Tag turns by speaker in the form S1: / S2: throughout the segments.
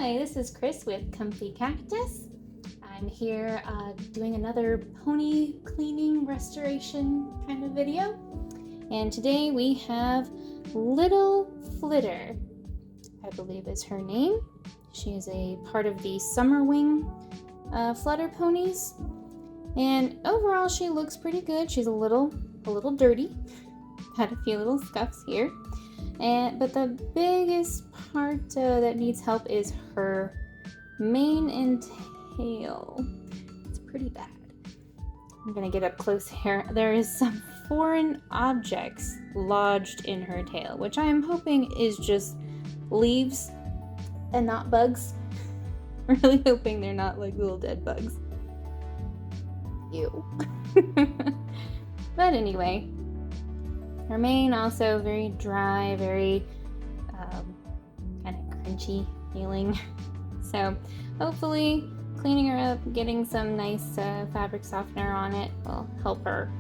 S1: Hi, this is Chris with Comfy Cactus. I'm here doing another pony cleaning restoration kind of video. And today we have little Flitter, I believe is her name. She is a part of the Summer Wing flutter ponies. And overall she looks pretty good. She's a little dirty. Had a few little scuffs here. But the biggest part that needs help is her mane and tail. It's pretty bad. I'm gonna get up close here. There is some foreign objects lodged in her tail, which I am hoping is just leaves and not bugs. I'm really hoping they're not like little dead bugs. Ew. But anyway, her mane also very dry, very kind of crunchy feeling. So hopefully cleaning her up, getting some nice fabric softener on it will help her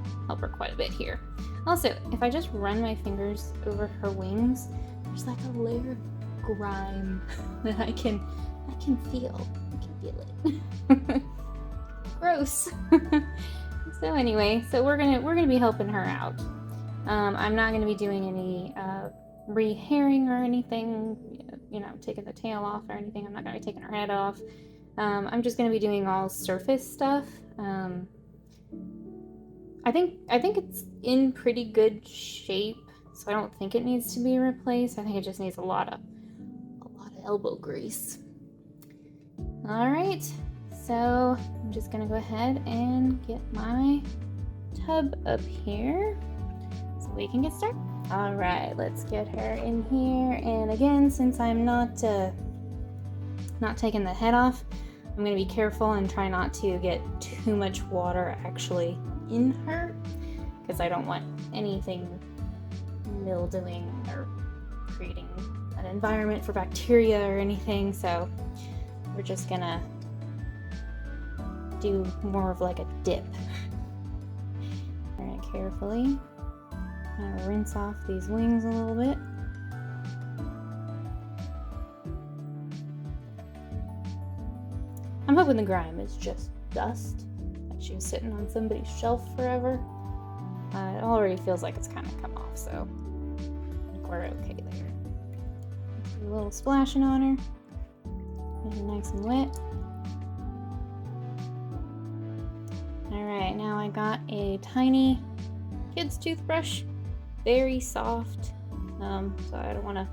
S1: quite a bit here. Also, if I just run my fingers over her wings, there's like a layer of grime that I can feel. I can feel it. Gross. So anyway, so we're gonna be helping her out. I'm not going to be doing any re-hairing or anything, taking the tail off or anything. I'm not going to be taking her head off. I'm just going to be doing all surface stuff. I think it's in pretty good shape, so I don't think it needs to be replaced. I think it just needs a lot of elbow grease. All right, so I'm just going to go ahead and get my tub up here. We can get started. All right, let's get her in here. And again, since I'm not taking the head off, I'm going to be careful and try not to get too much water actually in her, because I don't want anything mildewing or creating an environment for bacteria or anything. So we're just gonna do more of like a dip. All right, carefully. Rinse off these wings a little bit. I'm hoping the grime is just dust. Like she was sitting on somebody's shelf forever. It already feels like it's kind of come off, so I think we're okay there. Do a little splashing on her. Make it nice and wet. Alright, now I got a tiny kid's toothbrush. Very soft, so I don't want to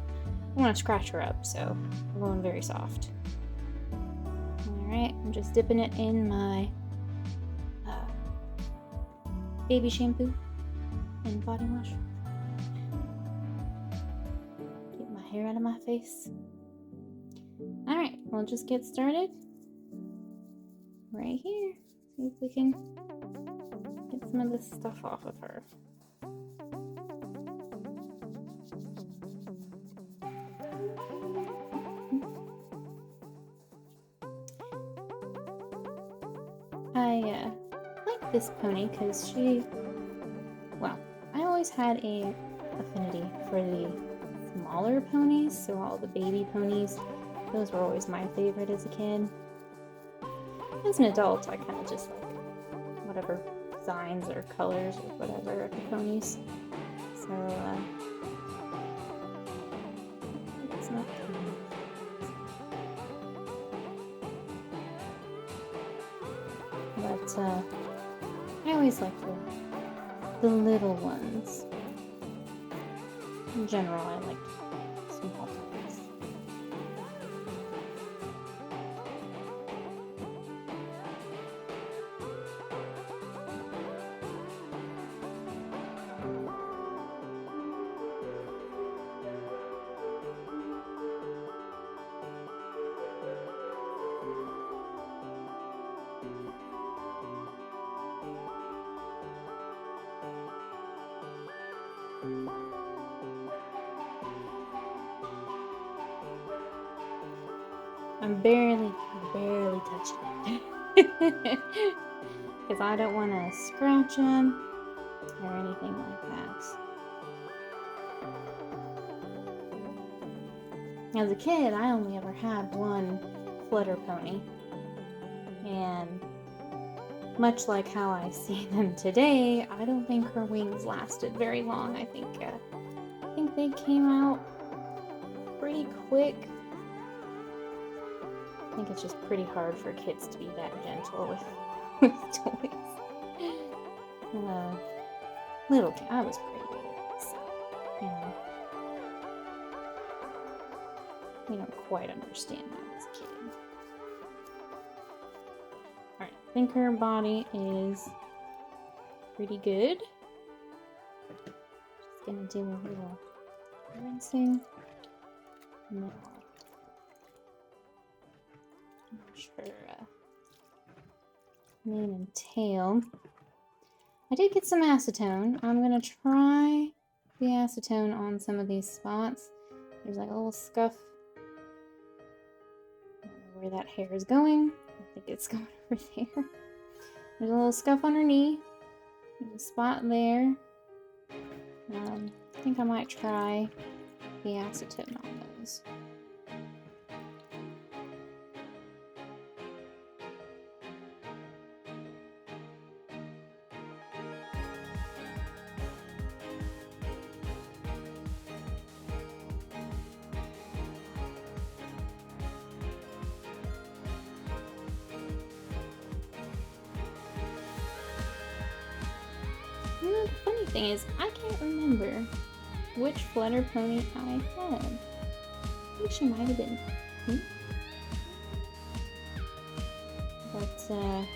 S1: scratch her up, so I'm going very soft. Alright, I'm just dipping it in my baby shampoo and body wash. Get my hair out of my face. Alright, we'll just get started right here. See if we can get some of this stuff off of her. I like this pony because I always had a affinity for the smaller ponies, so all the baby ponies, those were always my favorite as a kid. As an adult, I kind of just like whatever designs or colors or whatever of the ponies. So, it's not but I always like the little ones. In general, I like small ponies. I'm barely touching it. Because I don't want to scratch them or anything like that. As a kid, I only ever had one flutter pony. And much like how I see them today, I don't think her wings lasted very long. I think they came out pretty quick. I think it's just pretty hard for kids to be that gentle with toys. Little kid, I was pretty big, so, you know, we don't quite understand that as a kid. Alright, I think her body is pretty good. Just gonna do a little rinsing. No. Her mane and tail. I did get some acetone. I'm gonna try the acetone on some of these spots. There's like a little scuff. I don't know where that hair is going. I think it's going over there. There's a little scuff on her knee. There's a spot there. I think I might try the acetone on those. The funny thing is, I can't remember which flutter pony I had. I think she might have been pink. But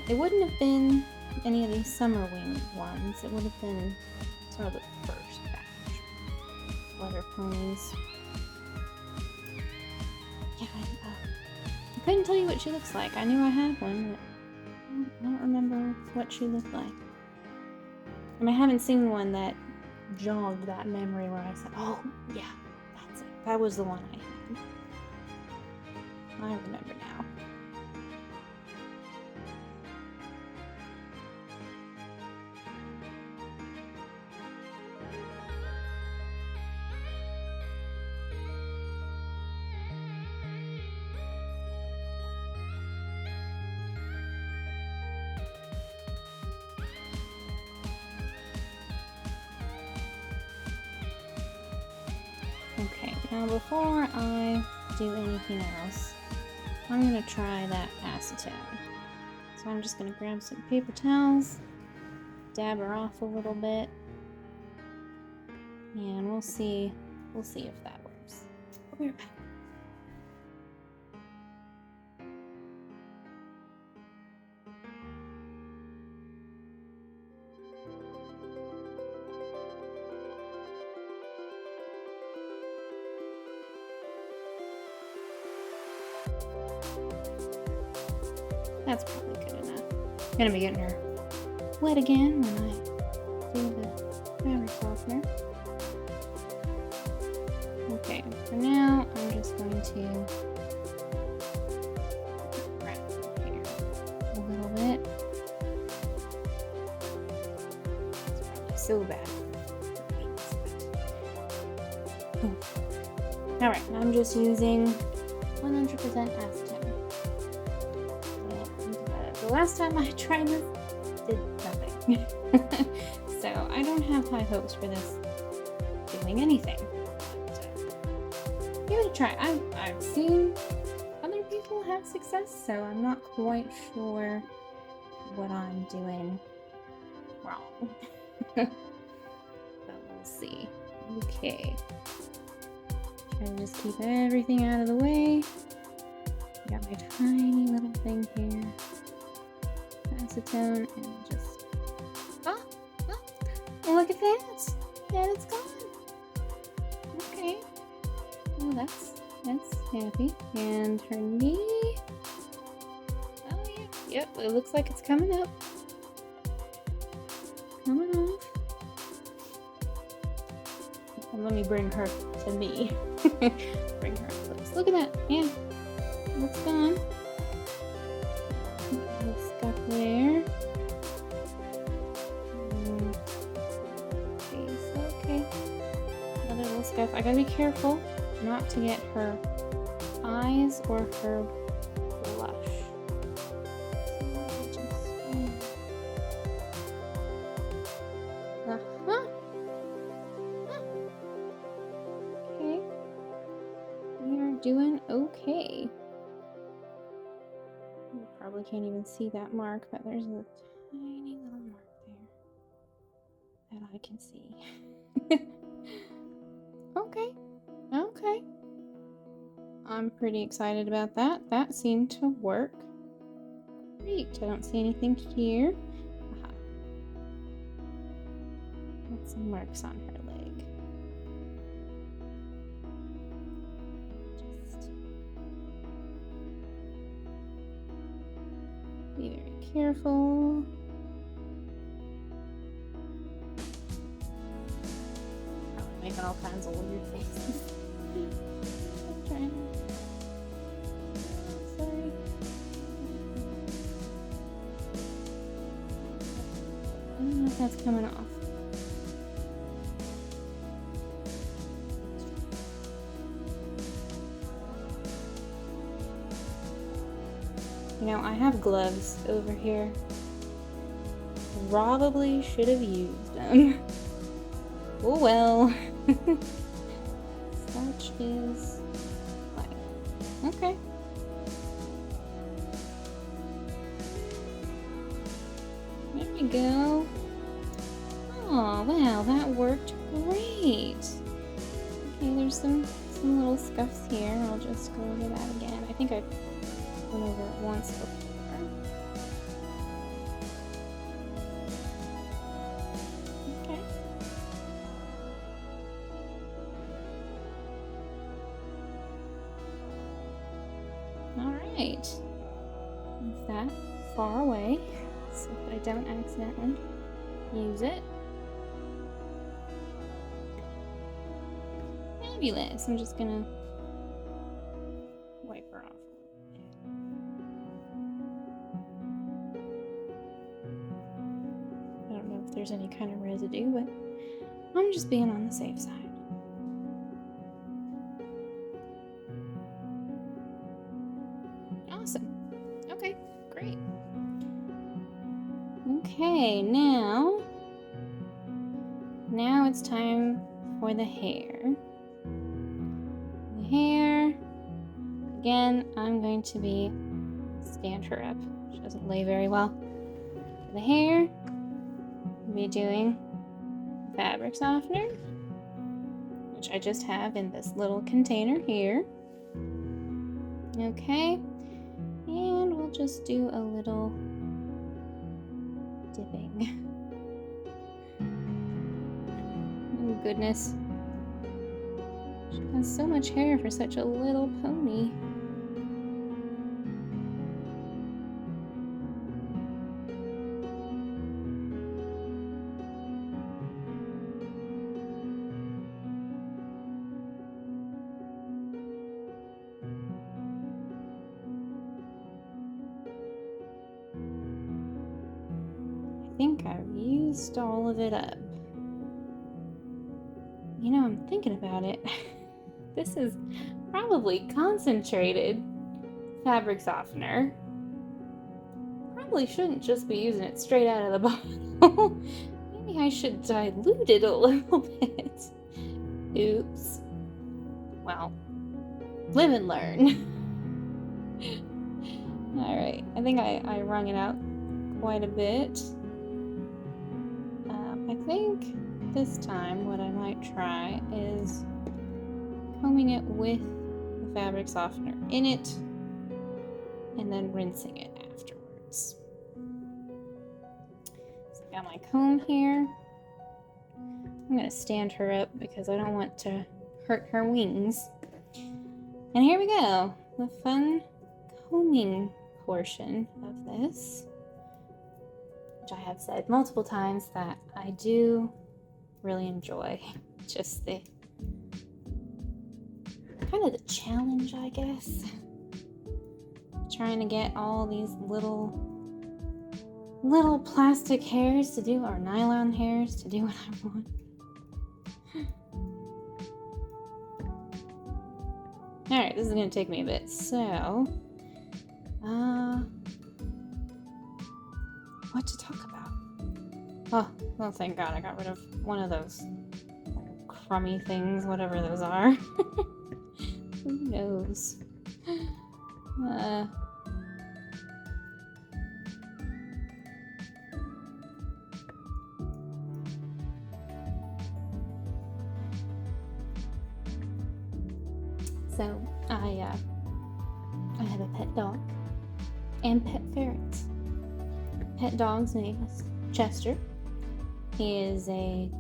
S1: it wouldn't have been any of these summer wing ones. It would have been sort of the first batch of flutter ponies. Yeah, I couldn't tell you what she looks like. I knew I had one, but I don't remember what she looked like. And I haven't seen one that jogged that memory where I said, oh, yeah, that's it. That was the one I had. I remember now. Okay, now before I do anything else, I'm going to try that acetone. So I'm just going to grab some paper towels, dab her off a little bit, and we'll see if that works. We're back. That's probably good enough. I'm gonna be getting her wet again when I do the fabric softener. Okay, for now, I'm just going to wrap her hair a little bit. It's probably so bad. Alright, I'm just using 100% acetone. The last time I tried this, did nothing. So I don't have high hopes for this doing anything. But, give it a try. I've seen other people have success, so I'm not quite sure what I'm doing wrong. But we'll see. Okay. Try to just keep everything out of the way. Got my tiny little thing here. Acetone and just look at that, and it's gone. Okay, well that's happy. And her knee, oh yeah, yep, it looks like it's coming off. And let me bring her to me. Bring her up close. Look at that, yeah, it's gone. Scuff there. Okay. Another little scuff. I gotta be careful not to get her eyes or her Okay. You probably can't even see that mark, but there's a tiny little mark there that I can see. Okay. Okay. I'm pretty excited about that. That seemed to work. Great. I don't see anything here. Aha. Got some marks on her leg. Just be very careful. Probably making all kinds of weird faces. I'm trying. Sorry. I don't know if that's coming off. You know, I have gloves over here. Probably should have used them. Oh well. Such is life. Okay. There we go. Oh, wow, that worked great. Okay, there's some little scuffs here. I'll just go over that again. I think I went over it once before. Okay. Alright. Move that far away so that I don't accidentally use it. Fabulous. I'm just gonna wipe her off a little bit. I don't know if there's any kind of residue, but I'm just being on the safe side. Awesome. Okay, great. Okay, now it's time for the hair. The hair, again, I'm going to stand her up. She doesn't lay very well. For the hair, I'll be doing fabric softener, which I just have in this little container here. Okay, and we'll just do a little dipping. Oh goodness. She has so much hair for such a little pony. I think I've used all of it up. You know, I'm thinking about it. This is probably concentrated fabric softener. Probably shouldn't just be using it straight out of the bottle. Maybe I should dilute it a little bit. Oops. Well, live and learn. Alright, I think I wrung it out quite a bit. I think this time what I might try is combing it with the fabric softener in it and then rinsing it afterwards. So I got my comb here. I'm going to stand her up because I don't want to hurt her wings. And here we go, the fun combing portion of this, which I have said multiple times that I do really enjoy. Just the kind of the challenge, I guess. Trying to get all these little plastic hairs to do, or nylon hairs to do what I want. Alright, this is going to take me a bit, so what to talk about? Oh, thank God I got rid of one of those crummy things, whatever those are. Who knows? So I have a pet dog and pet ferrets. Pet dog's name is Chester. He is a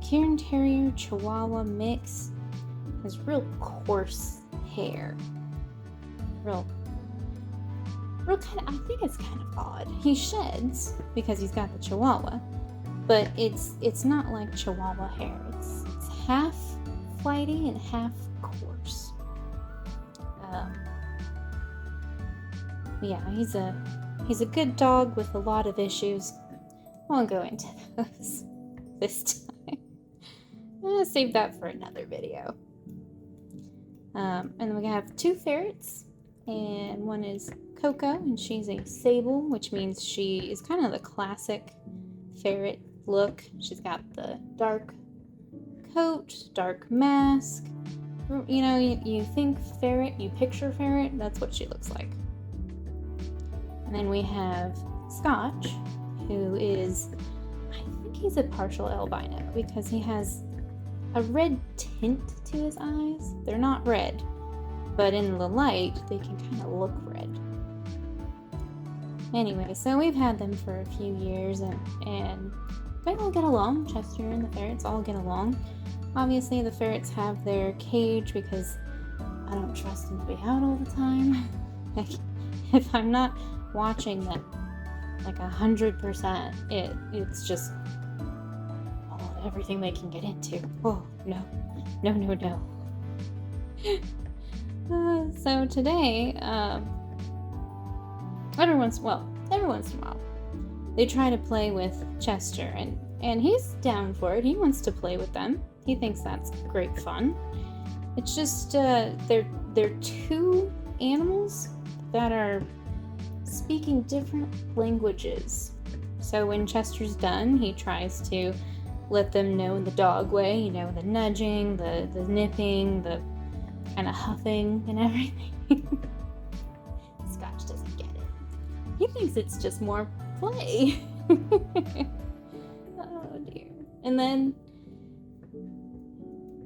S1: Cairn Terrier Chihuahua mix. Has real coarse hair. Real kind of, I think it's kind of odd. He sheds because he's got the Chihuahua, but it's not like Chihuahua hair. It's half flighty and half coarse. Yeah, he's a good dog with a lot of issues. I won't go into those this time. I'll save that for another video. And then we have 2 ferrets, and one is Coco, and she's a sable, which means she is kind of the classic ferret look. She's got the dark coat, dark mask. You know, you think ferret, you picture ferret, that's what she looks like. And then we have Scotch, who is, I think he's a partial albino because he has a red tint to his eyes. They're not red, but in the light, they can kind of look red. Anyway, so we've had them for a few years, and they all get along. Chester and the ferrets all get along. Obviously, the ferrets have their cage because I don't trust them to be out all the time. Like, if I'm not watching them like 100%, it's just everything they can get into. Oh, no. So today, every once in a while, they try to play with Chester, and he's down for it. He wants to play with them. He thinks that's great fun. It's just, they're 2 animals that are speaking different languages. So when Chester's done, he tries to let them know in the dog way, you know, the nudging, the nipping, the kind of huffing and everything. Scotch doesn't get it. He thinks it's just more play. Oh dear.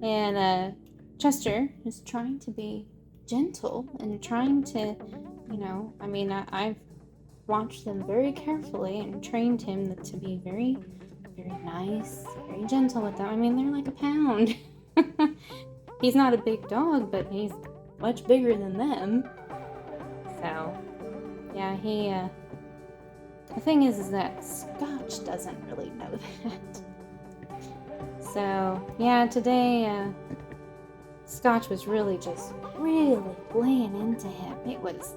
S1: And Chester is trying to be gentle and trying to, you know, I mean, I've watched them very carefully and trained him to be very, very nice, very gentle with them. I mean, they're like a pound. He's not a big dog, but he's much bigger than them. So, yeah, the thing is that Scotch doesn't really know that. So, yeah, today, Scotch was really laying into him. It was,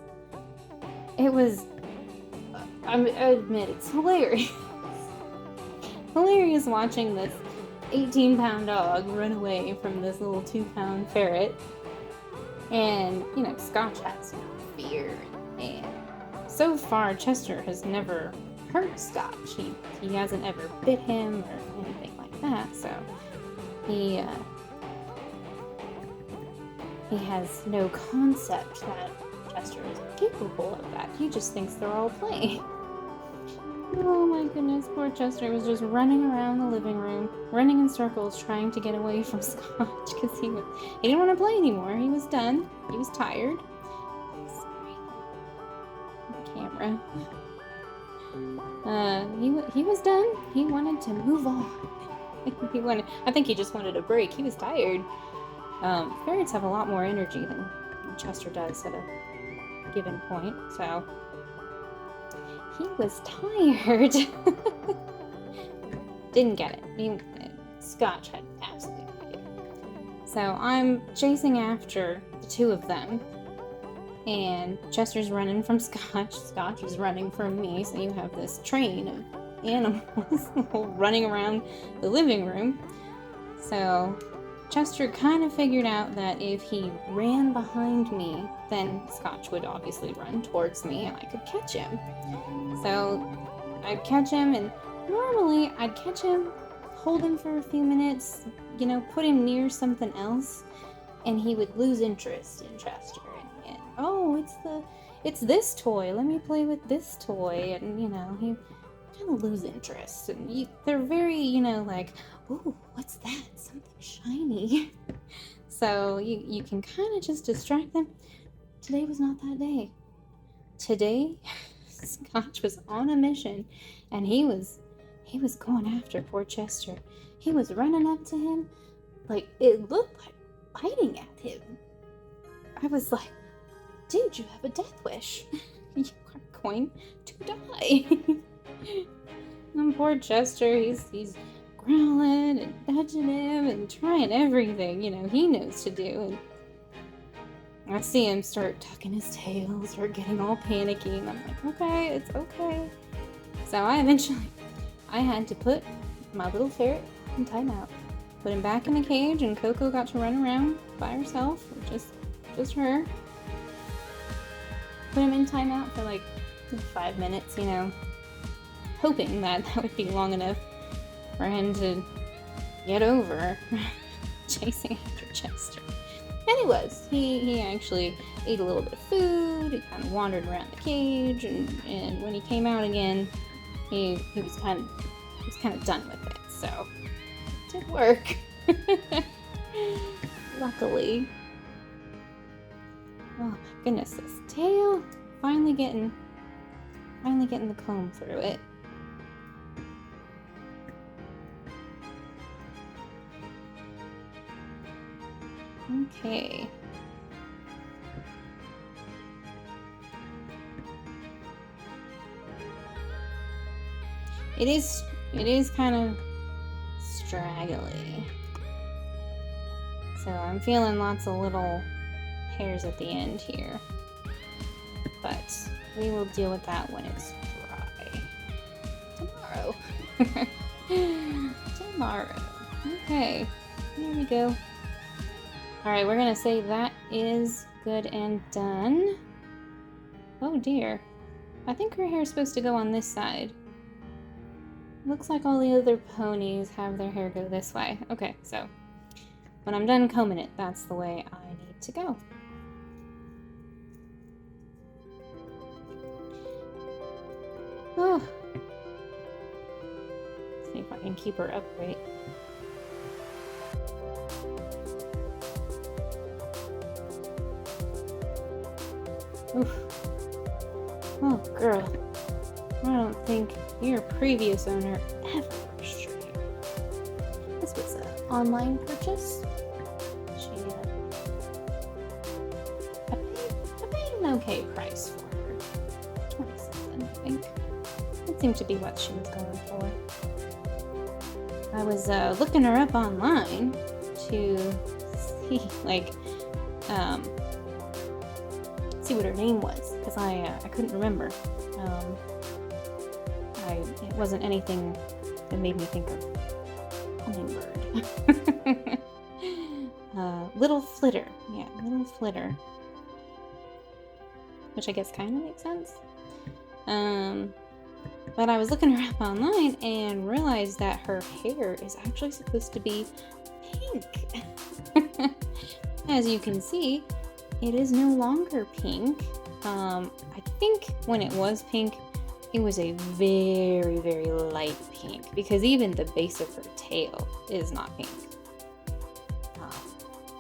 S1: I admit, it's hilarious. Hilarious watching this 18-pound dog run away from this little 2-pound ferret. And, you know, Scotch has no fear. And so far, Chester has never hurt Scotch. He hasn't ever bit him or anything like that. So he has no concept that Chester is capable of that. He just thinks they're all playing. Oh my goodness, poor Chester was just running around the living room, running in circles, trying to get away from Scotch because he didn't want to play anymore. He was done. He was tired. Sorry. The camera. He was done. He wanted to move on. I think he just wanted a break. He was tired. Ferrets have a lot more energy than Chester does at a given point, so he was tired. Didn't get it. Scotch had absolutely no idea. So I'm chasing after the 2 of them, and Chester's running from Scotch. Scotch is running from me, so you have this train of animals running around the living room. So Chester kind of figured out that if he ran behind me, then Scotch would obviously run towards me and I could catch him. So I'd catch him, and normally I'd catch him, hold him for a few minutes, put him near something else, and he would lose interest in Chester. And oh, it's this toy. Let me play with this toy. And, you know, he kind of lose interest. And they're very, you know, like, ooh, what's that? Something shiny. So you can kind of just distract them. Today was not that day. Today, Scotch was on a mission, and he was going after poor Chester. He was running up to him, like it looked like biting at him. I was like, dude, you have a death wish. You are going to die. And poor Chester, he's growling and nudging him and trying everything, you know, he knows to do. And I see him start tucking his tail, start getting all panicky, and I'm like, okay, it's okay. So I had to put my little ferret in timeout. Put him back in the cage, and Coco got to run around by herself, just her. Put him in timeout for like 5 minutes, you know, hoping that would be long enough for him to get over chasing after Chester. And he was. He actually ate a little bit of food. He kind of wandered around the cage, and when he came out again, he was kind of done with it. So it did work. Luckily. Oh my goodness, this tail! Finally getting the comb through it. Okay. It is kind of straggly. So I'm feeling lots of little hairs at the end here. But we will deal with that when it's dry. Tomorrow. Tomorrow. Okay. There we go. Alright, we're gonna say that is good and done. Oh dear. I think her hair is supposed to go on this side. Looks like all the other ponies have their hair go this way. Okay, so when I'm done combing it, that's the way I need to go. Oh. See if I can keep her upright. Oof. Oh, girl. I don't think your previous owner ever brushed your hair. This was an online purchase. I paid an okay price for her. 27, I think. That seemed to be what she was going for. I was looking her up online to see, like, see what her name was, because I couldn't remember. It wasn't anything that made me think of hummingbird. Little Flitter. Yeah, Little Flitter. Which I guess kind of makes sense. But I was looking her up online and realized that her hair is actually supposed to be pink. As you can see, it is no longer pink. I think when it was pink, it was a very, very light pink, because even the base of her tail is not pink.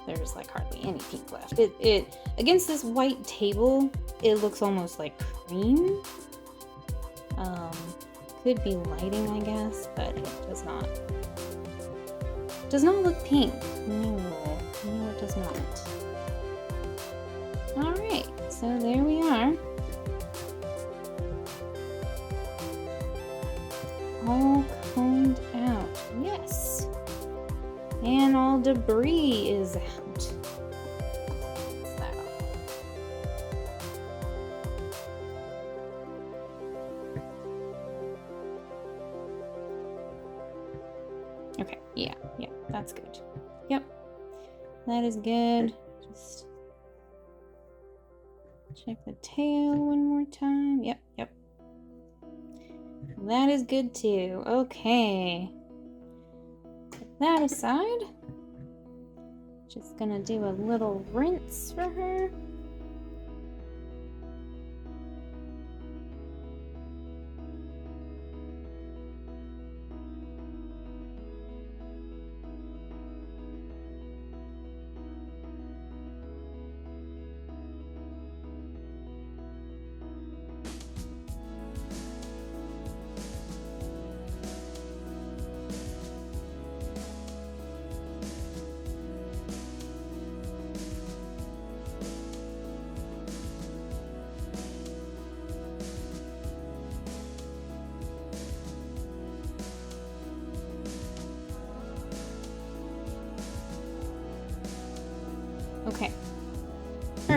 S1: There's like hardly any pink left. It against this white table, it looks almost like cream. Could be lighting, I guess, but it does not. Does not look pink. No, it does not. Alright, so there we are. All combed out. Yes. And all debris is out. So. Okay, yeah, that's good. Yep. That is good. Just check the tail one more time. Yep. That is good too. Okay. Put that aside. Just gonna do a little rinse for her.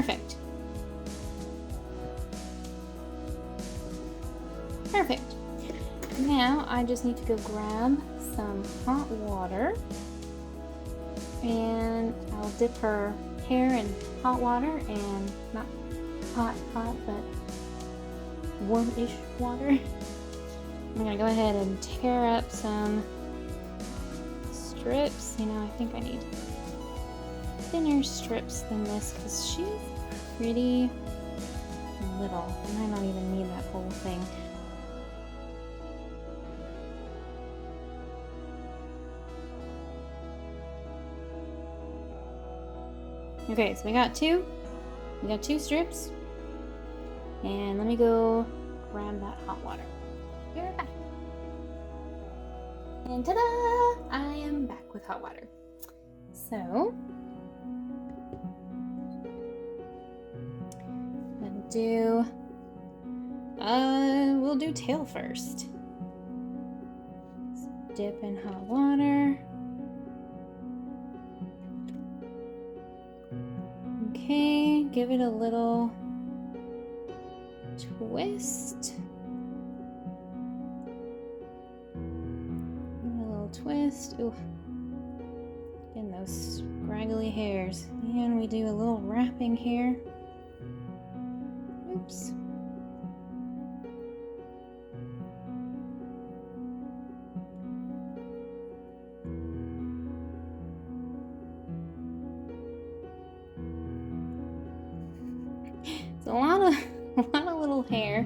S1: Perfect. Perfect. Now I just need to go grab some hot water, and I'll dip her hair in hot water, and not hot, but warm-ish water. I'm gonna go ahead and tear up some strips. You know, I think I need thinner strips than this because she's pretty little. I might not even need that whole thing. Okay, so we got two strips, and let me go grab that hot water. Be right back. And ta-da! I am back with hot water. So we'll do tail first. Let's dip in hot water. Okay, give it a little twist. Ooh, getting those scraggly hairs. And we do a little wrapping here. Oops. It's a lot of little hair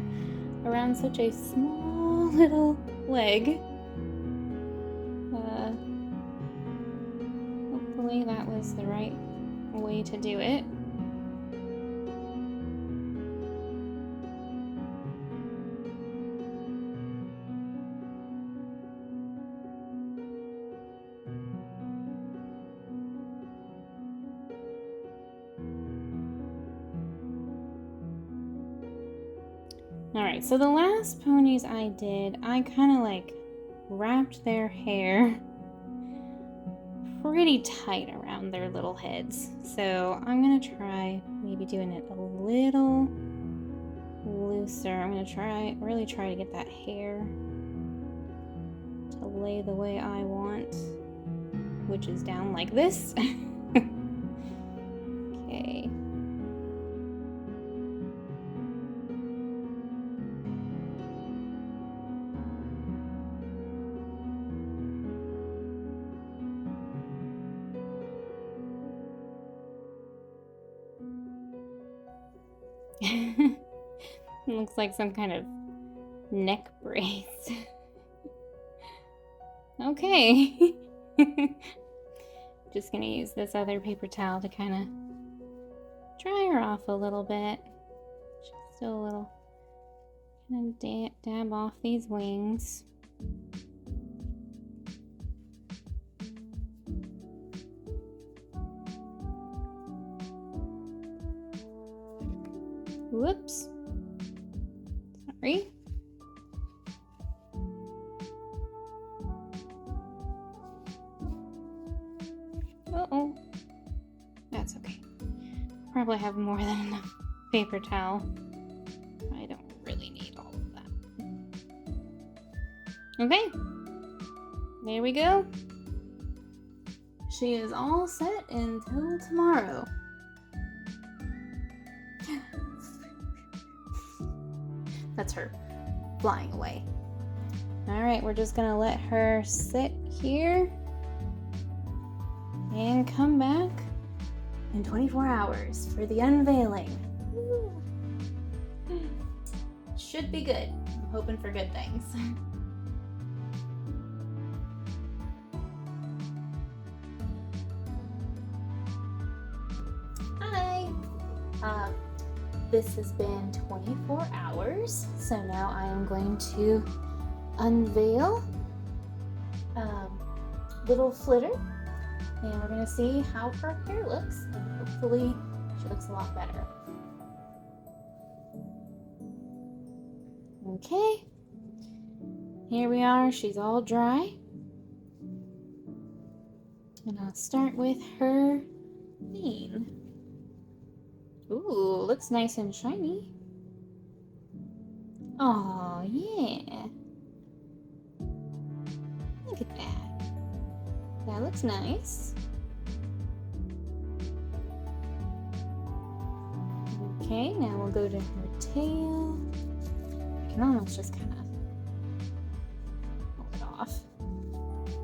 S1: around such a small little leg. Hopefully that was the right way to do it. Alright, so the last ponies I did, I kind of like wrapped their hair pretty tight around their little heads. So I'm going to try maybe doing it a little looser. I'm going to really try to get that hair to lay the way I want, which is down like this. Okay. It looks like some kind of neck brace. Okay. Just gonna use this other paper towel to kind of dry her off a little bit. She's still a little, kind of dab off these wings. Whoops. Sorry. Uh-oh. That's okay. Probably have more than enough paper towel. I don't really need all of that. Okay. There we go. She is all set until tomorrow. That's her flying away. All right, we're just gonna let her sit here and come back in 24 hours for the unveiling. Woo. Should be good. I'm hoping for good things. Hi. This has been 24 hours, so now I am going to unveil little Flitter, and we're going to see how her hair looks, and hopefully she looks a lot better. Okay, here we are. She's all dry, and I'll start with her mane. Ooh, looks nice and shiny. Oh, yeah. Look at that. That looks nice. Okay, now we'll go to her tail. I can almost just kind of pull it off.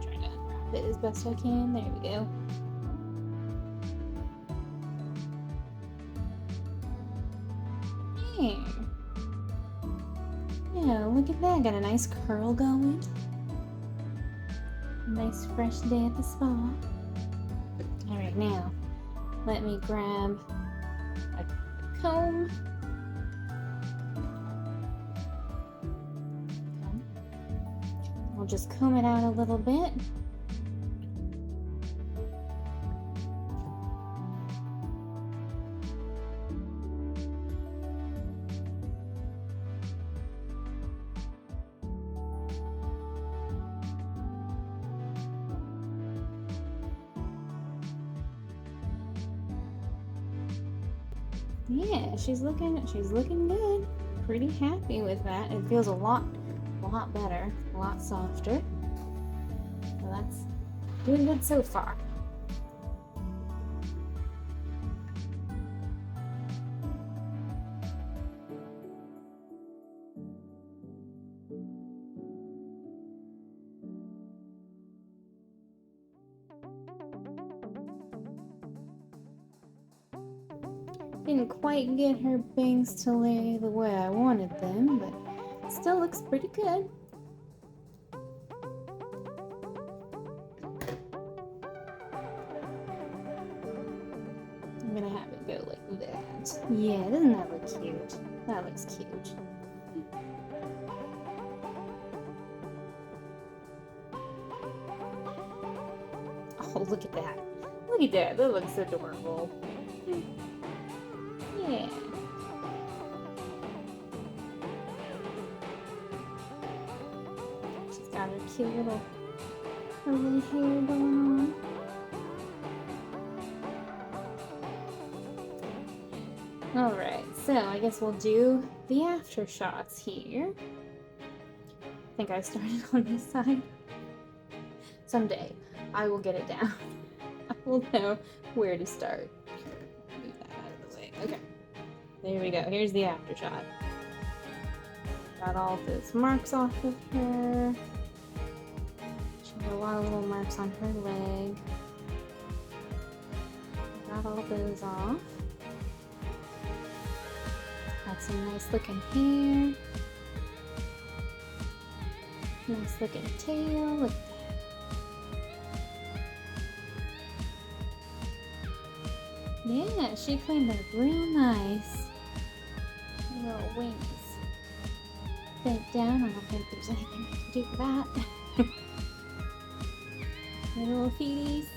S1: Try to unwrap it as best I can. There we go. There. Yeah, look at that. Got a nice curl going. Nice fresh day at the spa. Alright, now let me grab a comb. I'll just comb it out a little bit. Yeah, she's looking good. Pretty happy with that. It feels a lot better, a lot softer. So that's doing good so far. Didn't quite get her bangs to lay the way I wanted them, but it still looks pretty good. I'm gonna have it go like that. Yeah, doesn't that look cute? That looks cute. Oh, look at that. Look at that. That looks adorable. Yeah. She's got her cute little curly hair going on. Alright, so I guess we'll do the after shots here. I think I started on this side. Someday I will get it down. I will know where to start. Move that out of the way. Okay. There we go. Here's the after shot. Got all those marks off of her. She had a lot of little marks on her leg. Got all those off. Got some nice looking hair. Nice looking tail. Look at that. Yeah, she cleaned up real nice. Little wings bent down. I don't think there's anything I can do for that. Little feeties.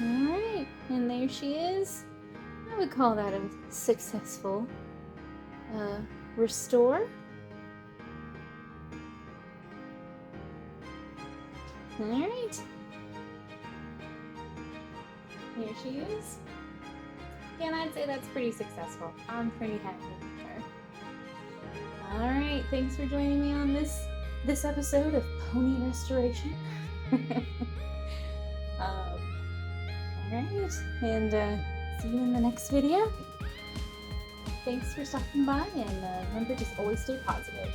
S1: Alright, and there she is. I would call that a successful restore. Alright. Here she is. Yeah, and I'd say that's pretty successful. I'm pretty happy with her. Alright, thanks for joining me on this episode of Pony Restoration. Alright, and see you in the next video. Thanks for stopping by, and remember, just always stay positive.